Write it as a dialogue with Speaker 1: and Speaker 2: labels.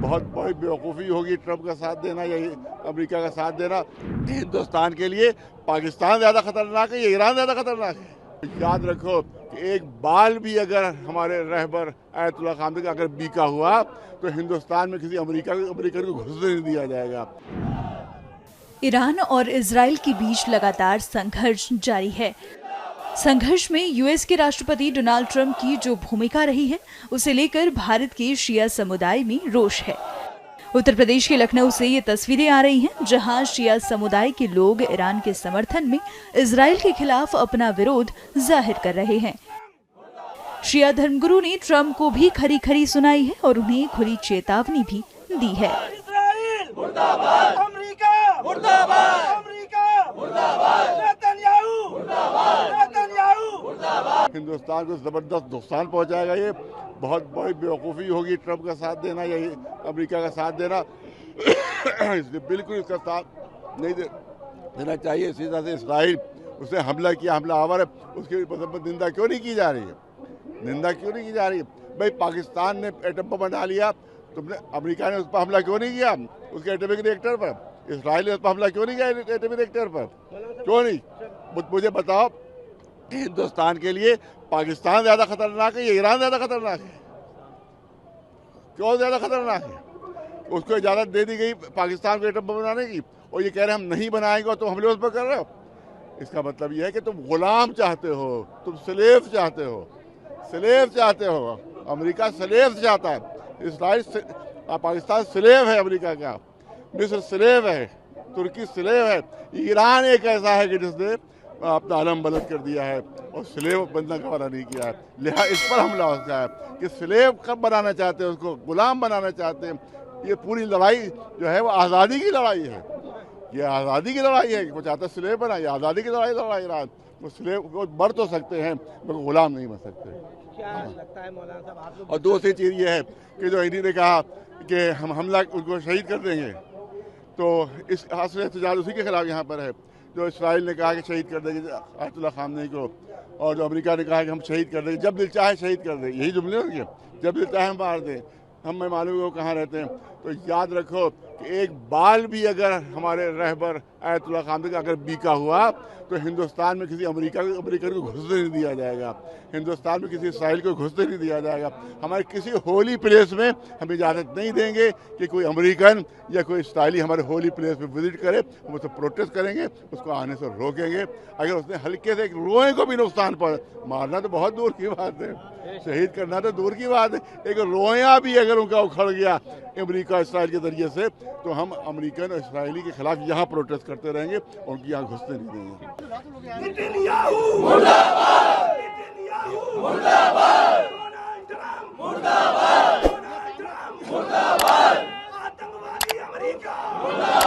Speaker 1: बहुत बड़ी बेवकूफ़ी होगी ट्रंप का साथ देना या अमेरिका का साथ देना। हिंदुस्तान के लिए पाकिस्तान ज़्यादा खतरनाक है या ईरान ज़्यादा खतरनाक है। याद रखो कि एक बाल भी अगर हमारे रहबर आयतुल्लाह खामेनी का अगर बीका हुआ तो हिंदुस्तान में किसी अमेरिकन को घुसने नहीं दिया जाएगा।
Speaker 2: ईरान और इजराइल के बीच लगातार संघर्ष जारी है। संघर्ष में यूएस के राष्ट्रपति डोनाल्ड ट्रंप की जो भूमिका रही है, उसे लेकर भारत के शिया समुदाय में रोष है। उत्तर प्रदेश के लखनऊ से ये तस्वीरें आ रही हैं, जहां शिया समुदाय के लोग ईरान के समर्थन में इजराइल के खिलाफ अपना विरोध जाहिर कर रहे हैं। शिया धर्मगुरु ने ट्रंप को भी खरी खरी सुनाई है और उन्हें खुली चेतावनी भी दी है।
Speaker 1: हिंदुस्तान को जबरदस्त नुकसान पहुंचाएगा। ये बहुत बड़ी बेवकूफ़ी होगी ट्रंप का साथ देना या अमेरिका का साथ देना। इसलिए बिल्कुल इसका साथ नहीं देना चाहिए। इसी तरह से इसराइल उसने हमला किया, हमला आवर है, उसकी निंदा क्यों नहीं की जा रही है? निंदा क्यों नहीं की जा रही है? भाई पाकिस्तान ने एटम बम बना लिया, तुमने अमेरिका ने उस पर हमला क्यों नहीं किया? उसके एटॉमिक रिएक्टर पर। इसराइल ने उस पर हमला क्यों नहीं किया एटॉमिक रिएक्टर पर? क्यों नहीं? मुझे बताओ, हिंदुस्तान के लिए पाकिस्तान ज़्यादा खतरनाक है या ईरान ज़्यादा खतरनाक है? क्यों ज़्यादा खतरनाक है? उसको इजाज़त दे दी गई पाकिस्तान को एटम बम बनाने की, और ये कह रहे हम नहीं बनाएंगे और तुम हमले उस पर कर रहे हो। इसका मतलब ये है कि तुम गुलाम चाहते हो, तुम स्लेव चाहते हो, स्लेव चाहते हो। अमेरिका स्लेव चाहता है, इसराइल पाकिस्तान स्लेव है अमेरिका का, मिस्र स्लेव है, तुर्की स्लेव है, ईरान एक ऐसा है कि जिसने अपना आलम बुलंद कर दिया है और स्लेव बनने का वादा नहीं किया है। लिहाजा इस पर हमला होता है कि स्लेव कब बनाना चाहते हैं, उसको गुलाम बनाना चाहते हैं। ये पूरी लड़ाई जो है वो आज़ादी की लड़ाई है। ये आज़ादी की लड़ाई है। वो चाहता है स्लेव बना, ये आज़ादी की लड़ाई लड़ाई। वो स्लेव को मर तो सकते हैं मगर गुलाम नहीं बन सकते।
Speaker 3: क्या लगता है मौलाना साहब, आप लोग?
Speaker 1: और दूसरी चीज़ ये है कि जो इन्हीं ने कहा कि हम हमला उनको शहीद कर देंगे, तो इस हासिल एहतजाज उसी के खिलाफ यहाँ पर है। जो इसराइल ने कहा कि शहीद कर देंगे आयतुल्लाह खामेनी को, और जो अमेरिका ने कहा कि हम शहीद कर देंगे, जब दिल चाहे शहीद कर देंगे, यही जुमले होंगे, जब दिल चाहे हम मार दें। हमें मालूम है वो कहाँ रहते हैं। तो याद रखो कि एक बाल भी अगर हमारे रहबर आयतुल्लाह खामेनी का अगर बीका हुआ तो हिंदुस्तान में किसी अमेरिकन को घुसने नहीं दिया जाएगा। हिंदुस्तान में किसी इसराइल को घुसने नहीं दिया जाएगा। हमारे किसी होली प्लेस में हम इजाज़त नहीं देंगे कि कोई अमेरिकन या कोई इसराइली हमारे होली प्लेस में विजिट करे। हम उससे प्रोटेस्ट करेंगे, उसको आने से रोकेंगे। अगर उसने हल्के से एक रोए को भी नुकसान पहुंचा, मारना तो बहुत दूर की बात है, शहीद करना तो दूर की बात है, एक रोया भी अगर उनका उखड़ गया अमेरिका इसराइल के जरिए से, तो हम अमेरिकन और इसराइली के खिलाफ यहाँ प्रोटेस्ट करते रहेंगे और उनकी यहाँ घुसने नहीं देंगे।
Speaker 4: आतंकवादी अमेरिका